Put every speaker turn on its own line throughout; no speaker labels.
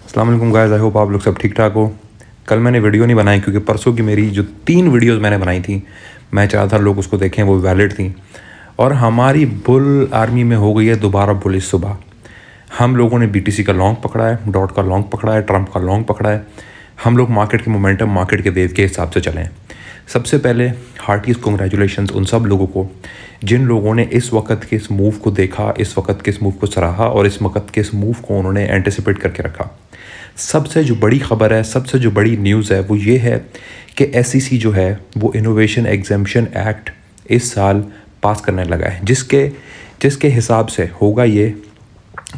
अस्सलाम वालेकुम guys, I hope आप लोग सब ठीक ठाक हो। कल मैंने वीडियो नहीं बनाई क्योंकि परसों की मेरी जो 3 वीडियोस मैंने बनाई थी, मैं चाहता था लोग उसको देखें, वो वैलिड थी। और हमारी बुल आर्मी में हो गई है दोबारा पुलिस सुबह। हम लोगों ने बीटीसी का लॉन्ग पकड़ा है, डॉट का लॉन्ग पकड़ा है, ट्रंप का लॉन्ग पकड़ा है। हम लोग मार्केट के मोमेंटम, मार्केट के वेव के हिसाब से चलें। सबसे पहले हार्टीज़ कॉन्ग्रेचुलेशंस उन सब लोगों को जिन लोगों ने इस वक्त के इस मूव को देखा, इस वक्त के इस मूव को सराहा और इस वक्त के इस मूव को उन्होंने एंटिसिपेट करके रखा। सबसे जो बड़ी ख़बर है, सबसे जो बड़ी न्यूज़ है वो ये है कि एसईसी जो है वो इनोवेशन एग्जेम्पशन एक्ट इस साल पास करने लगा है, जिसके हिसाब से होगा ये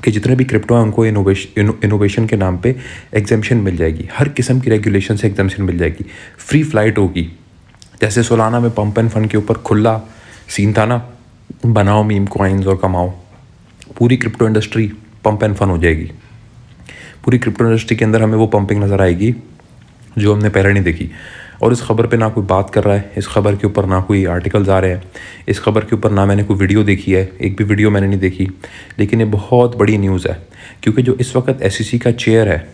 कि जितने भी क्रिप्टो हैं उनको इनोवेशन के नाम पे एग्जेम्पशन मिल जाएगी। हर किस्म की रेगुलेशन से एग्जेम्पशन मिल जाएगी। फ्री फ्लाइट होगी। जैसे सोलाना में पंप एंड फंड के ऊपर खुला सीन था ना, बनाओ मीम कॉइन्स और कमाओ। पूरी crypto industry pump and fun हो जाएगी। पूरी क्रिप्टो इंडस्ट्री के अंदर हमें वो पंपिंग नज़र आएगी जो हमने पहले नहीं देखी। और इस खबर पे ना कोई बात कर रहा है, इस खबर के ऊपर ना कोई आर्टिकल्स आ रहे हैं, इस खबर के ऊपर ना मैंने कोई वीडियो देखी है, एक भी वीडियो मैंने नहीं देखी। लेकिन ये बहुत बड़ी न्यूज़ है क्योंकि जो इस वक्त एसईसी का चेयर है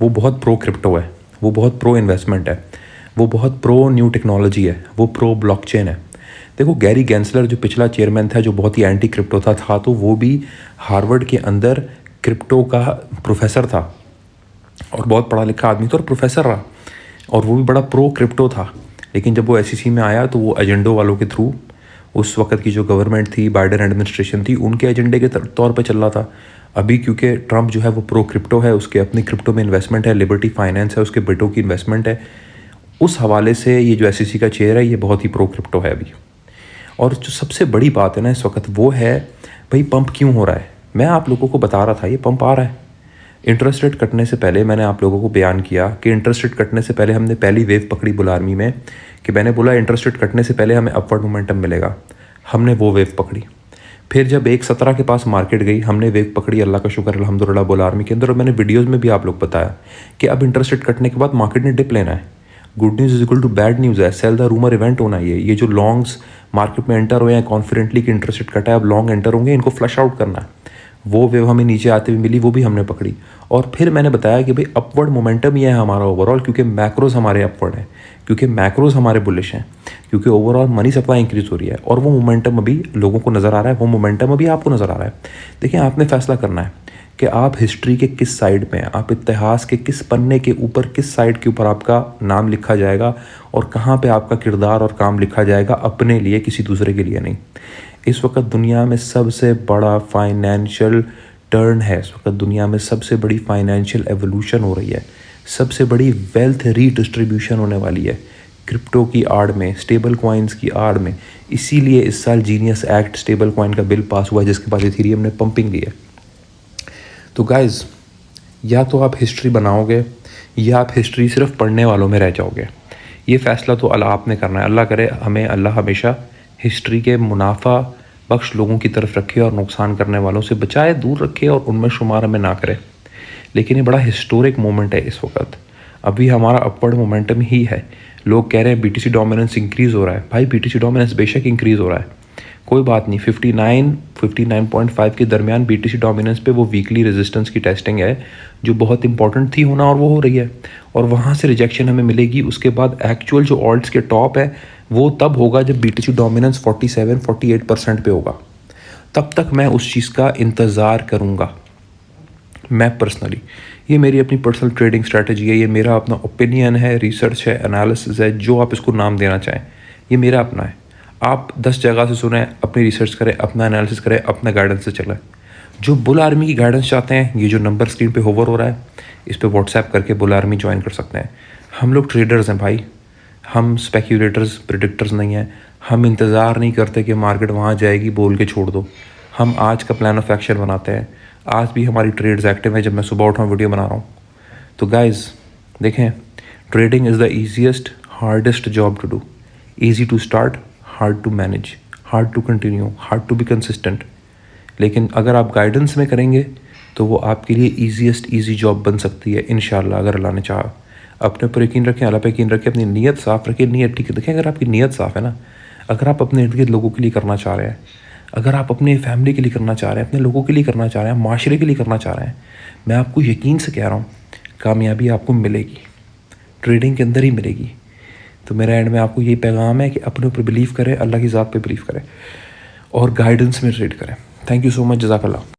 वो बहुत प्रो क्रिप्टो है, वो बहुत प्रो इन्वेस्टमेंट है, वो बहुत प्रो न्यू टेक्नोलॉजी है, वो प्रो ब्लॉकचेन है। देखो, गैरी गैंसलर जो पिछला चेयरमैन था, जो बहुत ही एंटी क्रिप्टो था तो वो भी हार्वर्ड के अंदर क्रिप्टो का प्रोफेसर था और बहुत पढ़ा लिखा आदमी था और प्रोफेसर रहा, और वो भी बड़ा प्रो क्रिप्टो था। लेकिन जब वो एसईसी में आया तो वो एजेंडो वालों के थ्रू, उस वक्त की जो गवर्नमेंट थी, बाइडेन एडमिनिस्ट्रेशन थी, उनके एजेंडे के तौर पे चल रहा था। अभी क्योंकि ट्रंप जो है वो प्रो क्रिप्टो है, उसके अपनी क्रिप्टो में इन्वेस्टमेंट है, लिबर्टी फाइनेंस है, उसके बेटों की इन्वेस्टमेंट है, उस हवाले से ये जो एसईसी का चेयर है ये बहुत ही प्रो क्रिप्टो है अभी। और जो सबसे बड़ी बात है ना इस वक्त वो है, भाई पंप क्यों हो रहा है। मैं आप लोगों को बता रहा था ये पंप आ रहा है। इंटरेस्ट रेट कटने से पहले मैंने आप लोगों को बयान किया कि इंटरेस्ट रेट कटने से पहले हमने पहली वेव पकड़ी बुल आर्मी में, कि मैंने बोला इंटरेस्ट रेट कटने से पहले हमें अपवर्ड मोमेंटम मिलेगा। हमने वो वेव पकड़ी। फिर जब 1.17 के पास मार्केट गई, हमने वेव पकड़ी, अल्लाह का शुक्र अल्हम्दुलिल्लाह, बुल आर्मी के अंदर। और मैंने वीडियोज़ में भी आप लोग बताया कि अब इंटरेस्ट रेट कटने के बाद मार्केट ने डिप लेना है। Good news is equal to bad news है। सेल द रूमर इवेंट होना ये जो लॉन्ग्स मार्केट में एंटर हुए हैं कॉन्फिडेंटली कि इंटरेस्ट रेट कटा है, अब लॉन्ग एंटर होंगे, इनको फ्लश आउट करना है। वो वेव हमें नीचे आते हुए मिली, वो भी हमने पकड़ी। और फिर मैंने बताया कि भाई अपवर्ड मोमेंटम ही है हमारा ओवरऑल, क्योंकि मैक्रोज हमारे अपवर्ड हैं, क्योंकि मैक्रोज हमारे बुलिश हैं, क्योंकि ओवरऑल मनी सप्लाई इंक्रीज हो रही है। और वो मोमेंटम अभी लोगों को नज़र आ रहा है, वो मोमेंटम अभी आपको नज़र आ रहा है। देखिए, आपने फैसला करना है कि आप हिस्ट्री के किस साइड में हैं, आप इतिहास के किस पन्ने के ऊपर, किस साइड के ऊपर आपका नाम लिखा जाएगा और कहाँ पे आपका किरदार और काम लिखा जाएगा, अपने लिए, किसी दूसरे के लिए नहीं। इस वक्त दुनिया में सबसे बड़ा फाइनेंशियल टर्न है, इस वक्त दुनिया में सबसे बड़ी फाइनेंशियल एवोल्यूशन हो रही है, सबसे बड़ी वेल्थ रीडिस्ट्रीब्यूशन होने वाली है क्रिप्टो की आड़ में, स्टेबल कॉइन्स की आड़ में। इसीलिए इस साल जीनियस एक्ट स्टेबल कॉइन का बिल पास हुआ, जिसके बाद इथेरियम ने पंपिंग दी है। तो गाइज़, या तो आप हिस्ट्री बनाओगे या आप हिस्ट्री सिर्फ पढ़ने वालों में रह जाओगे। ये फ़ैसला तो अल्लाह आपने करना है। अल्लाह करे हमें अल्लाह हमेशा हिस्ट्री के मुनाफा बख्श लोगों की तरफ रखे और नुकसान करने वालों से बचाए, दूर रखे और उनमें शुमार हमें ना करे। लेकिन ये बड़ा हिस्टोरिक मोमेंट है इस वक्त। अभी हमारा अपवर्ड मोमेंटम ही है। लोग कह रहे हैं बीटीसी डोमिनेंस इंक्रीज़ हो रहा है। भाई, बीटीसी डोमिनेंस बेशक इंक्रीज़ हो रहा है, कोई बात नहीं। 59-59.5 के दरमियान बीटीसी डोमिनेंस पे वो वीकली रेजिस्टेंस की टेस्टिंग है जो बहुत इंपॉर्टेंट थी होना, और वो हो रही है। और वहाँ से रिजेक्शन हमें मिलेगी। उसके बाद एक्चुअल जो ऑल्ट्स के टॉप है वो तब होगा जब बीटीसी डोमिनेंस 47-48% पे होगा। तब तक मैं उस चीज़ का इंतज़ार करूँगा। मैं पर्सनली, ये मेरी अपनी पर्सनल ट्रेडिंग स्ट्रैटेजी है, ये मेरा अपना ओपिनियन है, रिसर्च है, एनालिसिस है, जो आप इसको नाम देना चाहें, ये मेरा अपना है। आप 10 जगह से सुने, अपनी रिसर्च करें, अपना एनालिसिस करें, अपना गाइडेंस से चलें। जो बुल आर्मी की गाइडेंस चाहते हैं, ये जो नंबर स्क्रीन पे होवर हो रहा है, इस पे व्हाट्सएप करके बुल आर्मी ज्वाइन कर सकते हैं। हम लोग ट्रेडर्स हैं भाई, हम स्पेक्यूलेटर्स, प्रिडिक्टर्स नहीं हैं। हम इंतज़ार नहीं करते कि मार्केट वहाँ जाएगी बोल के छोड़ दो। हम आज का प्लान ऑफ एक्शन बनाते हैं। आज भी हमारी ट्रेड्स एक्टिव है। जब मैं सुबह उठा वीडियो बना रहा हूँ तो गाइज़ देखें, trading is the easiest hardest job to do. Easy to start, hard to manage, hard to continue, hard to be consistent. लेकिन अगर आप गाइडेंस में करेंगे तो वो आपके लिए ईजी जॉब बन सकती है इंशाल्लाह, अगर अल्लाह ने चाहा। अपने ऊपर यकीन रखें, अल्लाह पे यकीन रखें, अपनी नीयत साफ़ रखें। नीयत ठीक है, देखें, अगर आपकी नीयत साफ़ है ना, अगर आप अपने इर्द गिर्द लोगों के लिए करना चाह रहे हैं, अगर आप अपने फैमिली के लिए करना चाह रहे हैं, अपने लोगों के लिए करना चाह रहे हैं, माशरे के लिए करना चाह रहे हैं, मैं आपको यकीन से कह रहा हूँ कामयाबी आपको मिलेगी, ट्रेडिंग के अंदर ही मिलेगी। तो मेरा एंड में आपको यही पैगाम है कि अपने ऊपर बिलीव करें, अल्लाह की ज़ात पे बिलीव करें और गाइडेंस में ट्रेड करें। थैंक यू सो मच, जज़ाकल्लाह।